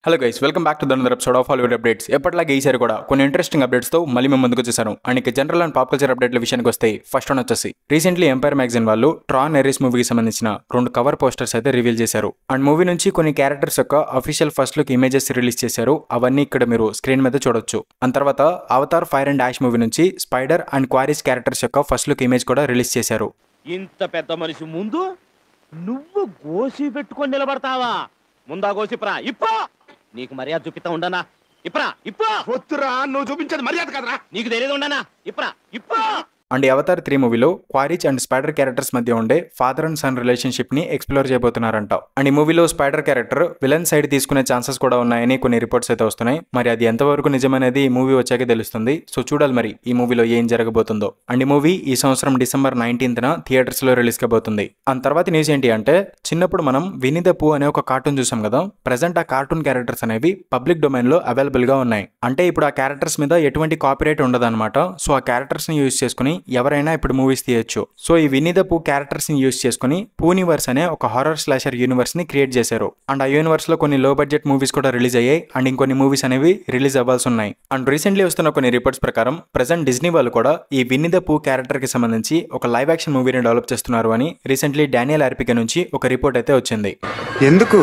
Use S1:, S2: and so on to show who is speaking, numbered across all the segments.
S1: Hello guys, welcome back to the episode of Hollywood updates. ఎప్పటిలాగే ఈసారి కూడా కొన్ని ఇంట్రెస్టింగ్ అప్డేట్స్ తో మళ్ళీ మేము ముందుకు వచ్చేసాను. అండ్ ఇక జనరల్ అండ్ పాప్ కల్చర్ అప్డేట్ల విషయానికి వస్తే ఫస్ట్ వన్ వచ్చేసి రీసెంట్లీ ఎంపైర్ మ్యాగజైన్ వాళ్ళు ట్రాన్ ఎరిస్ మూవీకి సంబంధించిన 2 కవర్ పోస్టర్స్ అయితే రివీల్ చేశారు. అండ్ మూవీ నుంచి కొన్ని క్యారెక్టర్స్ యొక్క official first look images release చేశారు. అవన్నీ ఇక్కడ మీరు స్క్రీన్ మీద చూడొచ్చు. అండ్ తర్వాత Avatar fire and ash movie నుంచి స్పైడర్ అండ్ క్వారిస్ క్యారెక్టర్స్ యొక్క ఫస్ట్ లుక్ ఇమేజ్ కూడా రిలీజ్ చేశారు.
S2: ఇంత పెద్ద మనిషి ముందు నువ్వు గోసి పెట్టుకొని నిలబడతావా? ముందా గోసిప్రా ఇప్పా, నీకు మర్యాద చూపిస్తా ఉండనా? ఇప్రా ఇప్పా.
S3: వద్దురా, నువ్వు చూపించేది మర్యాద కదరా.
S2: నీకు తెలియదు ఉండనా? ఇప్రా ఇప్పా.
S1: అండ్ అవతార్ 3 మూవీలో క్వారిచ్ అండ్ స్పైడర్ క్యారెక్టర్స్ మధ్య ఉండే ఫాదర్ అండ్ సన్ రిలేషన్షిప్ ని ఎక్స్ప్లోర్ చేయబోతున్నారంట. అండ్ ఈ మూవీలో స్పైడర్ క్యారెక్టర్ విలన్ సైడ్ తీసుకునే ఛాన్సెస్ కూడా ఉన్నాయని కొన్ని రిపోర్ట్స్ అయితే వస్తున్నాయి. మరి అది ఎంతవరకు నిజమనేది ఈ మూవీ వచ్చాక తెలుస్తుంది. సో చూడాలి మరి ఈ మూవీలో ఏం జరగబోతుందో. అండ్ ఈ మూవీ ఈ సంవత్సరం డిసెంబర్ 19న థియేటర్స్ లో రిలీజ్ కాబోతుంది. అండ్ తర్వాత న్యూస్ ఏంటి అంటే, చిన్నప్పుడు మనం వినీ ద పూ అనే ఒక కార్టూన్ చూసాం కదా. ప్రెసెంట్ ఆ కార్టూన్ క్యారెక్టర్స్ అనేవి పబ్లిక్ డొమైన్ లో అవైలబుల్ గా ఉన్నాయి. అంటే ఇప్పుడు ఆ క్యారెక్టర్స్ మీద ఎటువంటి కాపీరైట్ ఉండదన్నమాట. సో ఆ క్యారెక్టర్స్ ని యూజ్ చేసుకుని ఎవరైనా ఇప్పుడు మూవీస్ తీయొచ్చు. సో ఈ వినీ ద పూ క్యారెక్టర్స్ ని యూజ్ చేసుకుని పూనివర్స్ అనే ఒక హారర్ స్లాషర్ యూనివర్స్ ని క్రియేట్ చేశారు. అండ్ ఆ యూనివర్స్ లో కొన్ని లో బడ్జెట్ మూవీస్ కూడా రిలీజ్ అయ్యాయి. అండ్ ఇంకొన్ని మూవీస్ అనేవి రిలీజ్ అవ్వాల్సి ఉన్నాయి. అండ్ రీసెంట్లీ వస్తున్న కొన్ని రిపోర్ట్స్ ప్రకారం ప్రెసెంట్ డిజ్నీ వాళ్ళు కూడా ఈ వినీ ద పూ క్యారెక్టర్ కి సంబంధించి ఒక లైవ్ యాక్షన్ మూవీని డెవలప్ చేస్తున్నారు అని రీసెంట్లీ డానియల్ ఆర్పికే నుంచి ఒక రిపోర్ట్ అయితే వచ్చింది.
S3: ఎందుకు?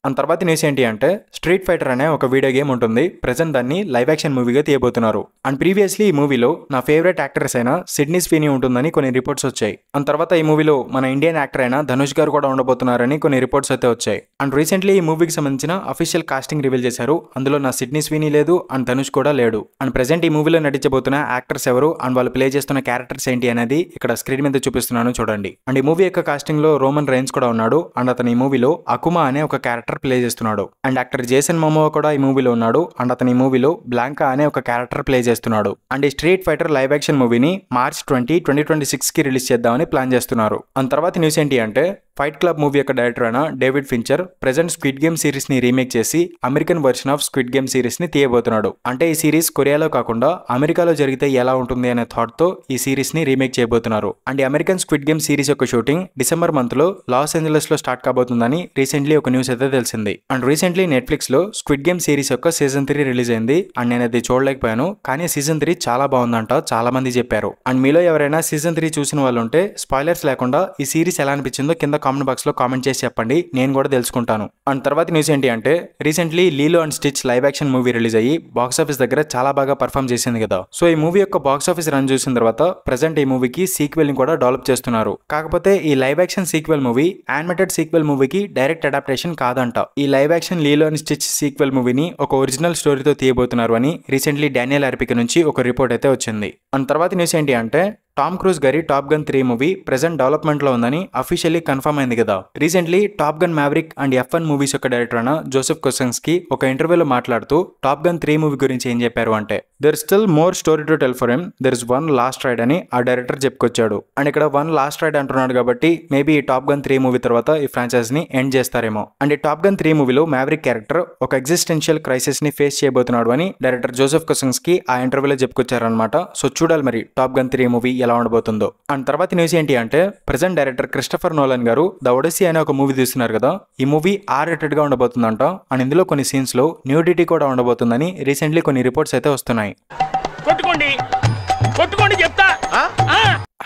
S1: అండ్ తర్వాత న్యూస్ ఏంటి అంటే, స్ట్రీట్ ఫైటర్ అనే ఒక వీడియో గేమ్ ఉంటుంది. ప్రెసెంట్ దాన్ని లైవ్ యాక్షన్ మూవీగా తీయబోతున్నారు. అండ్ ప్రీవియస్లీ ఈ మూవీలో నా ఫేవరెట్ యాక్టర్స్ అయిన సిడ్నీ స్వీనీ ఉంటుందని కొన్ని రిపోర్ట్స్ వచ్చాయి. అండ్ తర్వాత ఈ మూవీలో మన ఇండియన్ యాక్టర్ అయిన ధనుష్ గారు కూడా ఉండబోతున్నారని కొన్ని రిపోర్ట్స్ అయితే వచ్చాయి. అండ్ రీసెంట్లీ ఈ మూవీకి సంబంధించిన అఫీషియల్ కాస్టింగ్ రివీల్ చేశారు. అందులో నా సిడ్నీ స్వీనీ లేదు అండ్ ధనుష్ కూడా లేడు. అండ్ ప్రెసెంట్ ఈ మూవీలో నటించబోతున్న యాక్టర్స్ ఎవరు అండ్ వాళ్ళు ప్లే చేస్తున్న క్యారెక్టర్స్ ఏంటి అనేది ఇక్కడ స్క్రీన్ మీద చూపిస్తున్నాను చూడండి. అండ్ ఈ మూవీ యొక్క కాస్టింగ్ లో రోమన్ రైన్స్ కూడా ఉన్నాడు. అండ్ అతను ఈ మూవీలో అకుమా అనే ఒక క్యారెక్టర్ ప్లే చేస్తున్నాడు. అండ్ యాక్టర్ జేసన్ మోమోవా కూడా ఈ మూవీలో ఉన్నాడు. అండ్ అతని ఈ మూవీలో బ్లాంకా అనే ఒక క్యారెక్టర్ ప్లే చేస్తున్నాడు. అండ్ ఈ స్ట్రీట్ ఫైటర్ లైవ్ యాక్షన్ మూవీని మార్చ్ 20, 2026 కి రిలీజ్ చేద్దామని ప్లాన్ చేస్తున్నారు. అండ్ తర్వాత న్యూస్ ఏంటి అంటే, ఫైట్ క్లబ్ మూవీ యొక్క డైరెక్టర్ అయిన David Fincher present squid game series ని రీమేక్ చేసి American version of squid game series ని తీయబోతున్నాడు. అంటే ఈ సిరీస్ కొరియాలో కాకుండా అమెరికాలో జరిగితే ఎలా ఉంటుంది అనే థాట్ తో ఈ సిరీస్ ని రీమేక్ చేయబోతున్నారు. And American squid game series యొక్క షూటింగ్ డిసెంబర్ మంత్ లో లాస్ ఏంజలస్ లో స్టార్ట్ కాబోతుందని రీసెంట్లీ ఒక న్యూస్ అయితే తెలిసింది. అండ్ రీసెంట్లీ నెట్ఫ్లిక్స్ లో స్క్విడ్ గేమ్ సిరీస్ యొక్క సీజన్ 3 రిలీజ్ అయింది. అండ్ నేను అది చూడలేకపోయాను, కానీ సీజన్ 3 చాలా బాగుందంట చాలా మంది చెప్పారు. అండ్ మీలో ఎవరైనా సీజన్ 3 చూసిన వాళ్ళు ఉంటే స్పాయిలర్స్ లేకుండా ఈ సిరీస్ ఎలా అనిపించిందో కింద కామెంట్ బాక్స్ లో కామెంట్ చేసి చెప్పండి, నేను కూడా తెలుసుకుంటాను. అండ్ తర్వాత న్యూస్ ఏంటి అంటే, recently Lilo and Stitch live action movie release అయ్యి బాక్స్ ఆఫీస్ దగ్గర చాలా బాగా పర్ఫామ్ చేసింది కదా. సో ఈ మూవీ యొక్క బాక్స్ ఆఫీస్ రన్ చూసిన తర్వాత ప్రెసెంట్ ఈ మూవీకి సీక్వెల్ ని కూడా డెవలప్ చేస్తున్నారు. కాకపోతే ఈ live action sequel movie animated sequel మూవీకి డైరెక్ట్ అడాప్టేషన్ కాదంట. ఈ live action Lilo and Stitch sequel మూవీని ఒక ఒరిజినల్ స్టోరీతో తీయబోతున్నారు అని రీసెంట్లీ డానియల్ ఆర్పికే నుంచి ఒక రిపోర్ట్ అయితే వచ్చింది. అండ్ తర్వాత న్యూస్ ఏంటి అంటే, టామ్ క్రూజ్ గారి top gun 3 movie present development లో ఉందని అఫీషియల్లీ కన్ఫర్మ్ అయింది కదా. Recently top gun maverick and F1 movies యొక్క డైరెక్టర్ అయిన జోసెఫ్ కొసెన్స్కీ ఒక ఇంటర్వ్యూలో మాట్లాడుతూ టాప్ గన్ 3 మూవీ గురించి ఏం చెప్పారు అంటే, there still more story to tell for him, there is one last ride అని ఆ డైరెక్టర్ చెప్పుకొచ్చాడు. అండ్ ఇక్కడ వన్ లాస్ట్ రైడ్ అంటున్నాడు కాబట్టి మేబీ ఈ టాప్ గన్ 3 మూవీ తర్వాత ఈ ఫ్రాంచైజ్ ని ఎండ్ చేస్తారేమో. అండ్ ఈ టాప్ గన్ 3 మూవీలో మ్యావరిక్ క్యారెక్టర్ ఒక ఎగ్జిస్టెన్షియల్ క్రైసిస్ ని ఫేస్ చేయబోతున్నాడు అని డైరెక్టర్ జోసెఫ్ కొసెన్స్కీ ఆ ఇంటర్వ్యూలో చెప్పుకొచ్చారనమాట. సో చూడాలి మరి టాప్ గన్ 3 మూవీ ఎలా ఉండబోతుందో. అండ్ తర్వాత న్యూస్ ఏంటి అంటే, ప్రెసెంట్ డైరెక్టర్ క్రిస్టఫర్ నోలన్ గారు ద ఒడిసీ అనే ఒక మూవీ తీస్తున్నారు కదా. ఈ మూవీ R-rated గా ఉండబోతుందంట. అండ్ ఇందులో కొన్ని సీన్స్ లో న్యూడిటీ కూడా ఉండబోతుందని రీసెంట్లీ కొన్ని రిపోర్ట్స్ అయితే వస్తున్నాయి.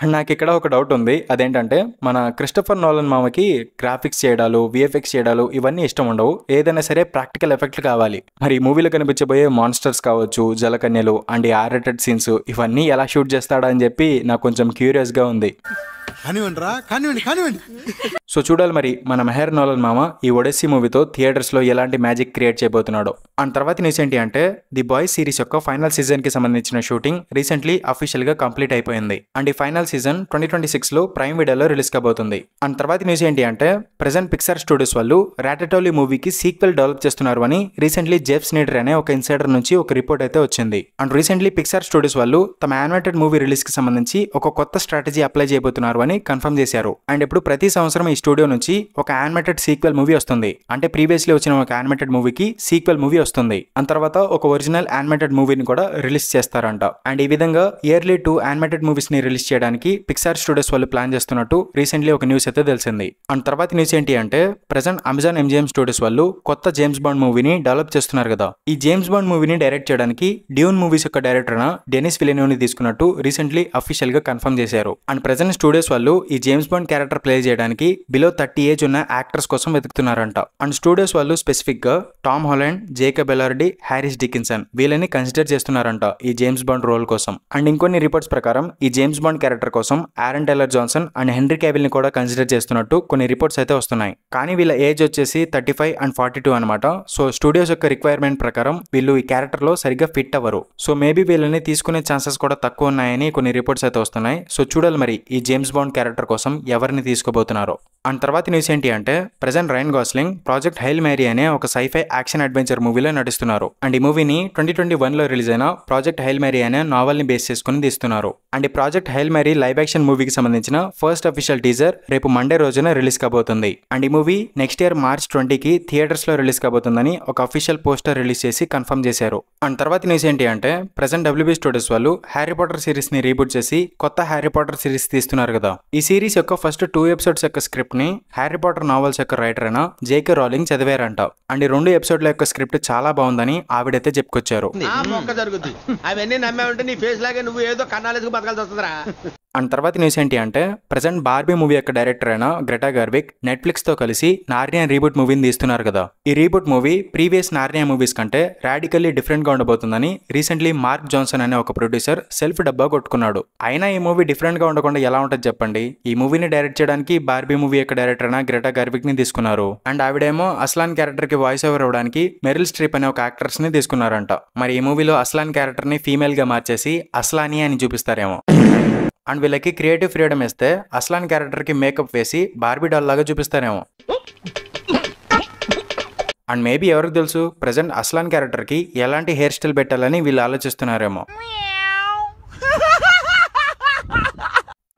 S1: అండ్ నాకు ఇక్కడ ఒక డౌట్ ఉంది. అదేంటంటే, మన క్రిస్టఫర్ నోలన్ మామకి గ్రాఫిక్స్ చేయడాలు, VFX చేయడాలు ఇవన్నీ ఇష్టం ఉండవు. ఏదైనా సరే ప్రాక్టికల్ ఎఫెక్ట్ కావాలి. మరి ఈ మూవీలో కనిపించబోయే మాన్స్టర్స్ కావచ్చు, జలకన్యలు అండ్ R-rated సీన్స్ ఇవన్నీ ఎలా షూట్ చేస్తాడా అని చెప్పి నాకు కొంచెం క్యూరియస్ గా ఉంది. సో చూడాలి మరి మన మెహర్ నోలన్ మామ ఈ ఒడెస్సీ మూవీతో థియేటర్స్ లో ఎలాంటి మ్యాజిక్ క్రియేట్ చేయబోతున్నాడో. అండ్ తర్వాత న్యూస్ ఏంటి అంటే, ది బాయ్స్ సిరీస్ యొక్క ఫైనల్ సీజన్ కి సంబంధించిన షూటింగ్ రీసెంట్లీ అఫీషియల్ గా కంప్లీట్ అయిపోయింది. అండ్ ఈ ఫైనల్ సీజన్ 2026 లో ప్రైమ్ వీడియోలో రిలీజ్ కాబోతుంది. అండ్ తర్వాత న్యూస్ ఏంటి అంటే, ప్రెసెంట్ పిక్సార్ స్టూడియోస్ వాళ్ళు రాటటౌలీ మూవీకి సీక్వెల్ డెవలప్ చేస్తున్నారు అని రీసెంట్లీ జెఫ్ స్నీడర్ అనే ఒక ఇన్సైడర్ నుంచి ఒక రిపోర్ట్ అయితే వచ్చింది. అండ్ రీసెంట్లీ పిక్సార్ స్టూడియోస్ వాళ్ళు తమ యానిమేటెడ్ మూవీ రిలీజ్ కి సంబంధించి ఒక కొత్త స్ట్రాటజీ అప్లై చేయబోతున్నారు అని కన్ఫర్మ్ చేశారు. అండ్ ఇప్పుడు ప్రతి సంవత్సరం ఈ స్టూడియో నుంచి ఒక యానిమేటెడ్ సీక్వెల్ మూవీ వస్తుంది. అంటే ప్రీవియస్లీ వచ్చిన ఒక యానిమేటెడ్ మూవీకి సీక్వెల్ మూవీ వస్తుంది. అండ్ తర్వాత ఒక ఒరిజినల్ యానిమేటెడ్ మూవీని కూడా రిలీజ్ చేస్తారంట. అండ్ ఈ విధంగా ఇయర్లీ 2 యానిమేటెడ్ మూవీస్ ని రిలీజ్ చేయడానికి చేయడానికి పిక్సార్ స్టూడియోస్ వాళ్ళు ప్లాన్ చేస్తున్నట్టు రీసెంట్లీ ఒక న్యూస్ అయితే తెలిసింది. అండ్ తర్వాత న్యూస్ ఏంటి అంటే ప్రెజెంట్ అమెజాన్ MGM స్టూడియోస్ వాళ్ళు కొత్త జేమ్స్ బాండ్ మూవీని డెవలప్ చేస్తున్నారు కదా. ఈ జేమ్స్ బాండ్ మూవీని డైరెక్ట్ చేయడానికి డ్యూన్ మూవీస్ యొక్క డైరెక్టర్ డెనిస్ విలినోవ్ని తీసుకున్నట్టు రీసెంట్లీ అఫీషియల్ గా కన్ఫర్మ్ చేశారు. అండ్ ప్రెజెంట్ స్టూడియోస్ వాళ్ళు ఈ జేమ్స్ బాండ్ క్యారెక్టర్ ప్లే చేయడానికి బిలో 30 ఏజ్ ఉన్న యాక్టర్స్ కోసం వెతుకుతున్నారంట. అండ్ స్టూడియోస్ వాళ్ళు స్పెసిఫిక్ గా Tom Holland, Jacob Elordi, Harris Dickinson వీళ్ళని కన్సిడర్ చేస్తున్నారంట ఈ జేమ్స్ బాండ్ రోల్ కోసం. అండ్ ఇంకొన్ని రిపోర్ట్స్ ప్రకారం ఈ జేమ్స్ బాండ్ క్యారెక్టర్ కోసం Aaron Taylor Johnson and henry Cavill ని కూడా కన్సిడర్ చేస్తున్నట్టు కొన్ని రిపోర్ట్స్ అయితే వస్తున్నాయి. కానీ వీళ్ళ ఏజ్ వచ్చేసి 35 and 42 అనమాట. సో స్టూడియోస్ యొక్క రిక్వైర్మెంట్ ప్రకారం వీళ్ళు ఈ క్యారెక్టర్ లో సరిగ్గా ఫిట్ అవ్వరు. సో మేబీ వీళ్ళని తీసుకునే ఛాన్సెస్ కూడా తక్కువ ఉన్నాయని కొన్ని రిపోర్ట్స్ అయితే వస్తున్నాయి. సో చూడాలి మరి ఈ జేమ్స్ బాండ్ క్యారెక్టర్ కోసం ఎవరిని తీసుకోబోతున్నారో. అండ్ తర్వాత న్యూస్ ఏంటి అంటే present Ryan Gosling project Hail Mary అనే ఒక సైఫై యాక్షన్ అడ్వెంచర్ మూవీలో నటిస్తున్నారు. అండ్ ఈ మూవీని 2021 లో రిలీజ్ అయిన ప్రాజెక్ట్ హైల్ మేరీ అనే నావల్ ని బేస్ చేసుకుని తీస్తున్నారు. అండ్ ఈ project Hail Mary live action మూవీకి సంబంధించిన ఫస్ట్ అఫీషియల్ టీజర్ రేపు మండే రోజున రిలీజ్ కాబోతుంది. అండ్ ఈ మూవీ నెక్స్ట్ ఇయర్ March 20కి థియేటర్స్ లో రిలీజ్ కాబోతుందని ఒక అఫీషియల్ పోస్టర్ రిలీజ్ చేసి కన్ఫర్మ్ చేశారు. అండ్ తర్వాత న్యూస్ ఏంటి అంటే ప్రెజెంట్ WB స్టూడియోస్ వాళ్ళు హ్యారీ పాటర్ సిరీస్ ని రీబూట్ చేసి కొత్త హ్యారీ పాటర్ సిరీస్ తీస్తున్నారు కదా. ఈ సిరీస్ యొక్క ఫస్ట్ 2 ఎపిసోడ్స్ యొక్క స్క్రిప్ట్ ని హ్యారీ పాటర్ నావెల్స్ యొక్క రైటర్ అయిన జేకే రాలింగ్ చదివారంట. అండ్ ఈ 2 ఎపిసోడ్ల యొక్క స్క్రిప్ట్ చాలా బాగుందని ఆవిడైతే చెప్పుకొచ్చారు.
S4: అవన్నీ నమ్మే ఉంటే నీ ఫేస్ లాగే నువ్వు ఏదో కన్నాలేసుకు బతకాల్సి వస్తుందిరా.
S1: అండ్ తర్వాత న్యూస్ ఏంటి అంటే ప్రెజెంట్ బార్బీ మూవీ యొక్క డైరెక్టర్ అయిన గ్రెటా గార్విక్ నెట్ఫ్లిక్స్ తో కలిసి నార్నియా రీబూట్ మూవీని తీస్తున్నారు కదా. ఈ reboot movie previous Narnia movies కంటే రాడికల్లీ డిఫరెంట్ గా ఉండబోతుందని రీసెంట్లీ మార్క్ జాన్సన్ అనే ఒక ప్రొడ్యూసర్ సెల్ఫ్ డబ్బా కొట్టుకున్నాడు. అయినా ఈ మూవీ డిఫరెంట్ గా ఉండకుండా ఎలా ఉంటుంది చెప్పండి. ఈ మూవీని డైరెక్ట్ చేయడానికి బార్బీ మూవీ యొక్క డైరెక్టర్ అయిన గ్రెటా గార్విక్ ని తీసుకున్నారు. అండ్ ఆవిడేమో అస్లాన్ క్యారెక్టర్ కి వాయిస్ ఓవర్ ఇవ్వడానికి మెరిల్ స్ట్రీప్ అనే ఒక యాక్ట్రెస్ ని తీసుకున్నారంట. మరి ఈ మూవీలో అస్లాన్ క్యారెక్టర్ ని ఫీమేల్ గా మార్చేసి అస్లానియా అని చూపిస్తారేమో. అండ్ వీళ్ళకి క్రియేటివ్ ఫ్రీడమ్ ఇస్తే అస్లాన్ క్యారెక్టర్ కి మేకప్ వేసి బార్బీ డాల్ లాగా చూపిస్తారేమో. అండ్ మేబీ ఎవరికి తెలుసు ప్రెజెంట్ అస్లాన్ క్యారెక్టర్ కి ఎలాంటి హెయిర్ స్టైల్ పెట్టాలని వీళ్ళు ఆలోచిస్తున్నారేమో.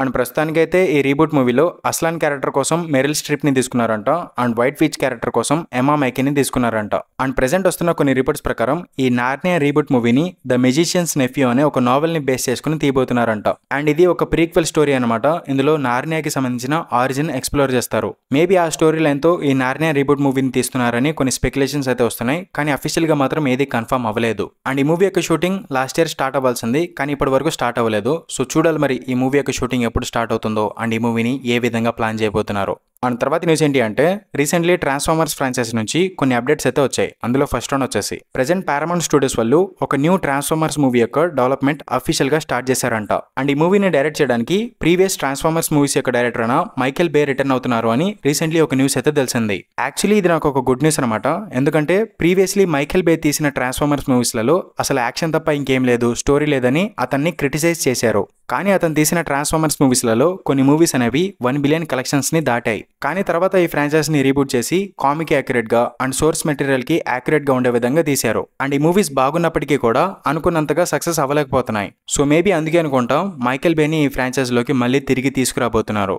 S1: అండ్ ప్రస్తుతానికైతే ఈ రీబూట్ మూవీలో అస్లాన్ క్యారెక్టర్ కోసం మెరిల్ స్ట్రిప్ ని తీసుకున్నారంట. అండ్ వైట్ ఫీచ్ క్యారెక్టర్ కోసం ఎమా మైకీని తీసుకున్నారంట. అండ్ ప్రెజెంట్ వస్తున్న కొన్ని రిపోర్ట్స్ ప్రకారం ఈ నార్నియా రీబూట్ మూవీని ద మెజిషియన్స్ నెఫ్యూ అనే ఒక నావెల్ ని బేస్ చేసుకుని తీయబోతున్నారంట. అండ్ ఇది ఒక ప్రీక్వెల్ స్టోరీ అనమాట. ఇందులో నార్నియాకి సంబంధించిన ఆరిజిన్ ఎక్స్ప్లోర్ చేస్తారు. మేబీ ఆ స్టోరీ లైన్ తో ఈ నార్నియా రీబూట్ మూవీని తీస్తున్నారని కొన్ని స్పెక్యులేషన్స్ అయితే వస్తున్నాయి. కానీ అఫీషియల్ గా మాత్రం ఏది కన్ఫర్మ్ అవ్వలేదు. అండ్ ఈ మూవీ యొక్క షూటింగ్ లాస్ట్ ఇయర్ స్టార్ట్ అవ్వాల్సింది కానీ ఇప్పటి వరకు స్టార్ట్ అవ్వలేదు. సో చూడాలి మరి ఈ మూవీ యొక్క షూటింగ్ ఎప్పుడు స్టార్ట్ అవుతుందో అండ్ ఈ మూవీని ఏ విధంగా ప్లాన్ చేయబోతున్నారు. అండ్ తర్వాత న్యూస్ ఏంటి అంటే రీసెంట్లీ ట్రాన్స్ఫార్మర్స్ ఫ్రాంచైజ్ నుంచి కొన్ని అప్డేట్స్ అయితే వచ్చాయి. అందులో ఫస్ట్ వన్ వచ్చేసి ప్రెజెంట్ పారామౌంట్ స్టూడియోస్ వాళ్ళు ఒక న్యూ ట్రాన్స్ఫార్మర్స్ మూవీ యొక్క డెవలప్మెంట్ అఫీషియల్ గా స్టార్ట్ చేశారంట. అండ్ ఈ మూవీని డైరెక్ట్ చేయడానికి ప్రీవియస్ ట్రాన్స్ఫార్మర్స్ మూవీస్ యొక్క డైరెక్టర్ అయిన మైకెల్ బే రిటర్న్ అవుతున్నారు అని రీసెంట్లీ ఒక న్యూస్ అయితే తెలిసింది. యాక్చువల్లీ ఇది నాకు ఒక గుడ్ న్యూస్ అనమాట. ఎందుకంటే ప్రీవియస్లీ మైకెల్ బే తీసిన ట్రాన్స్ఫార్మర్స్ మూవీస్లలో అసలు యాక్షన్ తప్ప ఇంకేం లేదు, స్టోరీ లేదని అతన్ని క్రిటిసైజ్ చేశారు. కానీ అతను తీసిన ట్రాన్స్ఫార్మర్స్ మూవీస్లలో కొన్ని మూవీస్ అనేవి 1 బిలియన్ కలెక్షన్స్ ని దాటాయి. కానీ తర్వాత ఈ ఫ్రాంచైజ్ ని రీబూట్ చేసి కామిక్ యాక్యురేట్ గా అండ్ సోర్స్ మెటీరియల్ కి యాక్యురేట్ గా ఉండే విధంగా తీశారు. అండ్ ఈ మూవీస్ బాగున్నప్పటికీ కూడా అనుకున్నంతగా సక్సెస్ అవ్వలేకపోతున్నాయి. సో మేబీ అందుకే అనుకుంటాం మైకెల్ బేని ఈ ఫ్రాంచైజ్ లోకి మళ్ళీ తిరిగి తీసుకురాబోతున్నారు.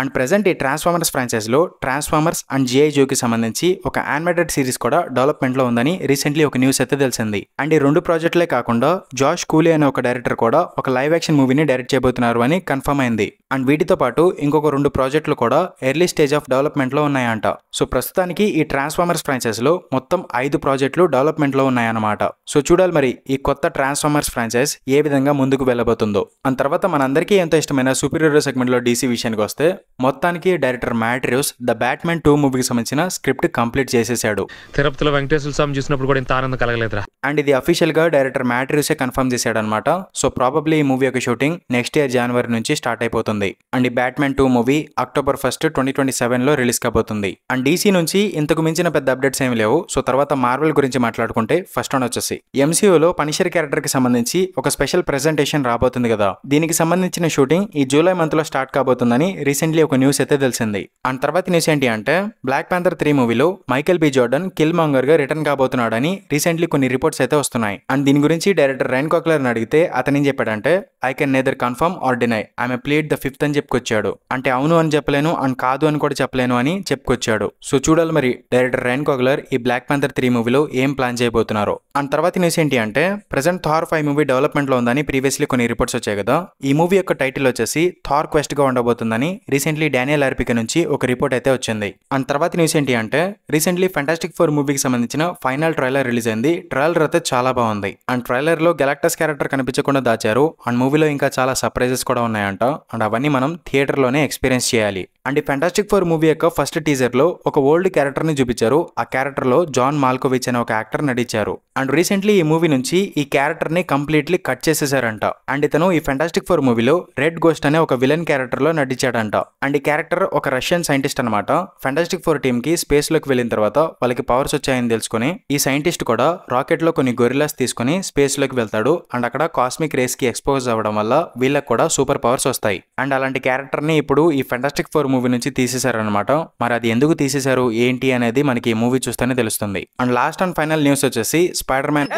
S1: అండ్ ప్రెజెంట్ ఈ ట్రాన్స్ఫార్మర్స్ ఫ్రాంచైజ్ లో ట్రాన్స్ఫార్మర్స్ అండ్ జిఐ జోకి సంబంధించి ఒక యానిమేటెడ్ సిరీస్ కూడా డెవలప్మెంట్ లో ఉందని రీసెంట్లీ ఒక న్యూస్ అయితే తెలిసింది. అండ్ ఈ 2 ప్రాజెక్టులే కాకుండా జాష్ కూలీ అనే ఒక డైరెక్టర్ కూడా ఒక లైవ్ యాక్షన్ మూవీని డైరెక్ట్ చేయబోతున్నారు అని కన్ఫర్మ్ అయింది. అండ్ వీటితో పాటు ఇంకొక 2 ప్రాజెక్టులు కూడా ఎర్లీ స్టేజ్ ఆఫ్ డెవలప్మెంట్ లో ఉన్నాయంట. సో ప్రస్తుతానికి ఈ ట్రాన్స్ఫార్మర్స్ ఫ్రాంచైజ్ లో మొత్తం 5 ప్రాజెక్టులు డెవలప్మెంట్ లో ఉన్నాయన్నమాట. సో చూడాలి మరి ఈ కొత్త ట్రాన్స్ఫార్మర్స్ ఫ్రాంచైజ్ ఏ విధంగా ముందుకు వెళ్ళబోతుందో. అండ్ తర్వాత మనందరికీ ఎంతో ఇష్టమైన సూపర్ హీరో సెగ్మెంట్ లో డీసీ విషయానికి వస్తే మొత్తానికి director Matt Reeves the Batman 2 మూవీకి సంబంధించిన స్క్రిప్ట్ కంప్లీట్ చేసేసాడు.
S5: తిరుపతిలో వెంకటేశ్వర స్వామి చూసినప్పుడు కూడా ఇంత ఆనందం కలగలేదురా.
S1: అండ్ ఇది అఫీషియల్ గా డైరెక్టర్ మ్యాట్ రీవ్సే కన్ఫర్మ్ చేశాడు అనమాట. సో ప్రాబబ్లీ ఈ మూవీ యొక్క షూటింగ్ నెక్స్ట్ ఇయర్ జనవరి నుంచి స్టార్ట్ అయిపోతుంది. అండ్ ఈ బ్యాట్మెన్ 2 మూవీ October 1, 2027 లో రిలీజ్ కాబోతుంది. అండ్ డీసీ నుంచి ఇంతకు మించిన పెద్ద అప్డేట్స్ ఏమి లేవు. సో తర్వాత మార్వెల్ గురించి మాట్లాడుకుంటే ఫస్ట్ వన్ వచ్చేసి ఎంసీయూలో పనిషర్ క్యారెక్టర్ కి సంబంధించి ఒక స్పెషల్ ప్రెజెంటేషన్ రాబోతుంది కదా. దీనికి సంబంధించిన షూటింగ్ ఈ జూలై మంత్ లో స్టార్ట్ కాబోతుందని రీసెంట్లీ రీసెంట్లీ ఒక న్యూస్ అయితే తెలిసింది. అండ్ తర్వాత న్యూస్ ఏంటి అంటే బ్లాక్ ప్యాంథర్ 3 మూవీలో Michael B Jordan Killmonger గా రిటర్న్ కాబోతున్నాడని రీసెంట్లీ కొన్ని రిపోర్ట్స్ అయితే వస్తున్నాయి. అండ్ దీని గురించి డైరెక్టర్ రైన్ కాక్లర్ అడిగితే అతను ఏం చెప్పాడంటే I can neither confirm or deny, I'm plead the 5th అని చెప్పుకొచ్చాడు. అంటే అవును అని చెప్పలేను అండ్ కాదు అని కూడా చెప్పలేను అని చెప్పుకొచ్చాడు. సో చూడాలి మరి డైరెక్టర్ రైన్ కాక్లర్ ఈ బ్లాక్ ప్యాంథర్ 3 మూవీలో ఏం ప్లాన్ చేయబోతున్నారు. అండ్ తర్వాత న్యూస్ ఏంటి అంటే ప్రెజెంట్ థార్ 5 మూవీ డెవలప్మెంట్ లో ఉందని ప్రీవియస్లీ కొన్ని రిపోర్ట్స్ వచ్చాయి కదా. ఈ మూవీ యొక్క టైటిల్ వచ్చేసి థార్ క్వెస్ట్ గా ఉండబోతుందని రీసెంట్లీ డానియల్ ఆర్పిక నుంచి ఒక రిపోర్ట్ అయితే వచ్చింది. అండ్ తర్వాత న్యూస్ ఏంటి అంటే రీసెంట్లీ ఫెంటాస్టిక్ 4 మూవీకి సంబంధించిన ఫైనల్ ట్రైలర్ రిలీజ్ అయింది. ట్రైలర్ అయితే చాలా బాగుంది. అండ్ ట్రైలర్ లో గెలాక్టస్ క్యారెక్టర్ కనిపించకుండా దాచారు. అండ్ మూవీలో ఇంకా చాలా సర్ప్రైజెస్ కూడా ఉన్నాయంట. అండ్ అవన్నీ మనం థియేటర్ లోనే ఎక్స్పీరియన్స్ చేయాలి. అండ్ ఈ ఫెంటాస్టిక్ 4 మూవీ యొక్క ఫస్ట్ టీజర్ లో ఒక ఓల్డ్ క్యారెక్టర్ ని చూపించారు. ఆ క్యారెక్టర్ లో జాన్ మాల్కోవిచ్ అనే ఒక యాక్టర్ నటించారు. అండ్ రీసెంట్లీ ఈ మూవీ నుంచి ఈ క్యారెక్టర్ ని కంప్లీట్లీ కట్ చేసేసారంట. అండ్ ఇతను ఈ ఫెంటాస్టిక్ 4 మూవీలో రెడ్ గోస్ట్ అనే ఒక విలన్ క్యారెక్టర్ లో నటించాడంట. అండ్ ఈ క్యారెక్టర్ ఒక రష్యన్ సైంటిస్ట్ అనమాట. ఫెంటాస్టిక్ 4 టీమ్ కి స్పేస్ లోకి వెళ్ళిన తర్వాత వాళ్ళకి పవర్స్ వచ్చాయని తెలుసుకుని ఈ సైంటిస్ట్ కూడా రాకెట్ లో కొన్ని గొరిల్లాస్ తీసుకుని స్పేస్ లోకి వెళ్తాడు. అండ్ అక్కడ కాస్మిక్ రేస్ కి ఎక్స్పోజ్ అవ్వడం వల్ల వీళ్ళకి కూడా సూపర్ పవర్స్ వస్తాయి. అండ్ అలాంటి క్యారెక్టర్ ని ఇప్పుడు ఈ ఫెంటాస్టిక్ 4 మూవీ నుంచి తీసేశారనమాట. మరి అది ఎందుకు తీసేశారు ఏంటి అనేది మనకి ఈ మూవీ చూస్తేనే తెలుస్తుంది. And last and final news వచ్చేసి స్పైడర్ మ్యాన్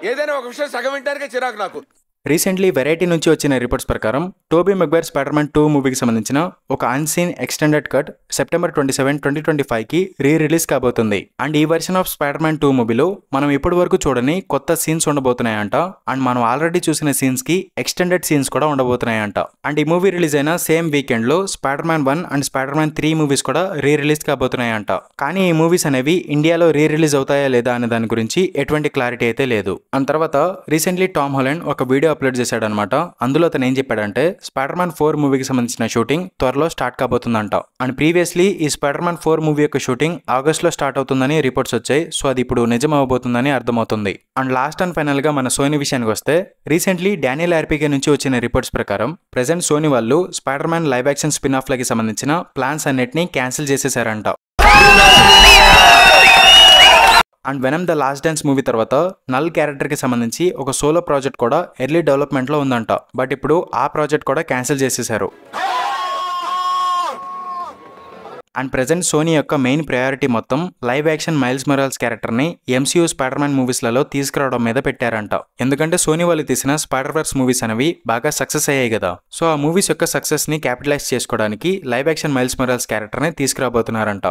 S4: ఏదైనా ఒక విషయం సగం వింటానికే చిరాకు నాకు.
S1: రీసెంట్లీ వెరైటీ నుంచి వచ్చిన రిపోర్ట్స్ ప్రకారం టోబీ మెగ్వైర్ స్పైడర్ మ్యాన్ 2 మూవీకి సంబంధించిన ఒక అన్సీన్ ఎక్స్టెండెడ్ కట్ సెప్టెంబర్ 27, 2025 కి రిలీజ్ కాబోతుంది. అండ్ ఈ వర్షన్ ఆఫ్ స్పైడర్ మ్యాన్ 2 మూవీలో మనం ఇప్పటి వరకు చూడని కొత్త సీన్స్ ఉండబోతున్నాయంట. అండ్ మనం ఆల్రెడీ చూసిన సీన్స్ కి ఎక్స్టెండెడ్ సీన్స్ కూడా ఉండబోతున్నాయంట. అండ్ ఈ మూవీ రిలీజ్ అయిన సేమ్ వీకెండ్ లో spider man 1 and spider man 3 movies కూడా రిలీజ్ కాబోతున్నాయంట. కానీ ఈ మూవీస్ అనేవి ఇండియాలో రిలీజ్ అవుతాయా లేదా అనే దాని గురించి ఎటువంటి క్లారిటీ అయితే లేదు. అండ్ తర్వాత రీసెంట్లీ టామ్ హాలండ్ ఒక వీడియో అప్లోడ్ చేశాడనమాట. అందులో అతను ఏం చెప్పాడంటే స్పైడర్ మ్యాన్ 4 మూవీకి సంబంధించిన షూటింగ్ త్వరలో స్టార్ట్ కాబోతుందంట. అండ్ ప్రీవియస్లీ ఈ స్పైడర్ మ్యాన్ 4 మూవీ యొక్క షూటింగ్ ఆగస్ట్ లో స్టార్ట్ అవుతుందని రిపోర్ట్స్ వచ్చాయి. సో అది ఇప్పుడు నిజం అవబోతుందని అర్థమవుతుంది. అండ్ లాస్ట్ అండ్ ఫైనల్ గా మన సోనీ విషయానికి వస్తే రీసెంట్లీ డానియల్ ఆర్పికే నుంచి వచ్చిన రిపోర్ట్స్ ప్రకారం ప్రెజెంట్ సోనీ వాళ్ళు Spider Man live action spin off లకి సంబంధించిన ప్లాన్స్ అన్నిటిని క్యాన్సిల్ చేసేసారంట. And Venom the last dance movie తర్వాత నల్ క్యారెక్టర్ కి సంబంధించి ఒక సోలో ప్రాజెక్ట్ కూడా ఎర్లీ డెవలప్మెంట్ లో ఉందంట. బట్ ఇప్పుడు ఆ ప్రాజెక్ట్ కూడా క్యాన్సిల్ చేసేసారు. అండ్ ప్రెజెంట్ సోనీ యొక్క మెయిన్ ప్రయారిటీ మొత్తం live action Miles Morales character ని ఎంసీయూ స్పైడర్ మ్యాన్ మూవీస్లలో తీసుకురావడం మీద పెట్టారంట. ఎందుకంటే సోనీ వాళ్ళు తీసిన స్పైడర్ వర్స్ మూవీస్ అనేవి బాగా సక్సెస్ అయ్యాయి కదా. సో ఆ మూవీస్ యొక్క సక్సెస్ ని క్యాపిటలైజ్ చేసుకోవడానికి live action Miles Morales character ని తీసుకురాబోతున్నారంట.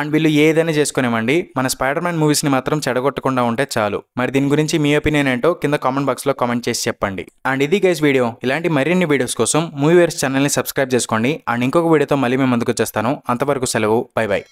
S1: అండ్ వీళ్ళు ఏదైనా చేసుకునేమండి మన స్పైడర్ మ్యాన్ మూవీస్ ని మాత్రం చెడగొట్టకుండా ఉంటే చాలు. మరి దీని గురించి మీ ఒపీనియన్ ఏంటో కింద కామెంట్ బాక్స్ లో కామెంట్ చేసి చెప్పండి. అండ్ ఇది గైస్ వీడియో. ఇలాంటి మరిన్ని వీడియోస్ కోసం మూవీవర్స్ ఛానల్ ని సబ్స్క్రైబ్ చేసుకోండి. అండ్ ఇంకొక వీడియోతో మళ్ళీ మేము ముందుకు వచ్చేస్తాను. అంతవరకు సెలవు. By by.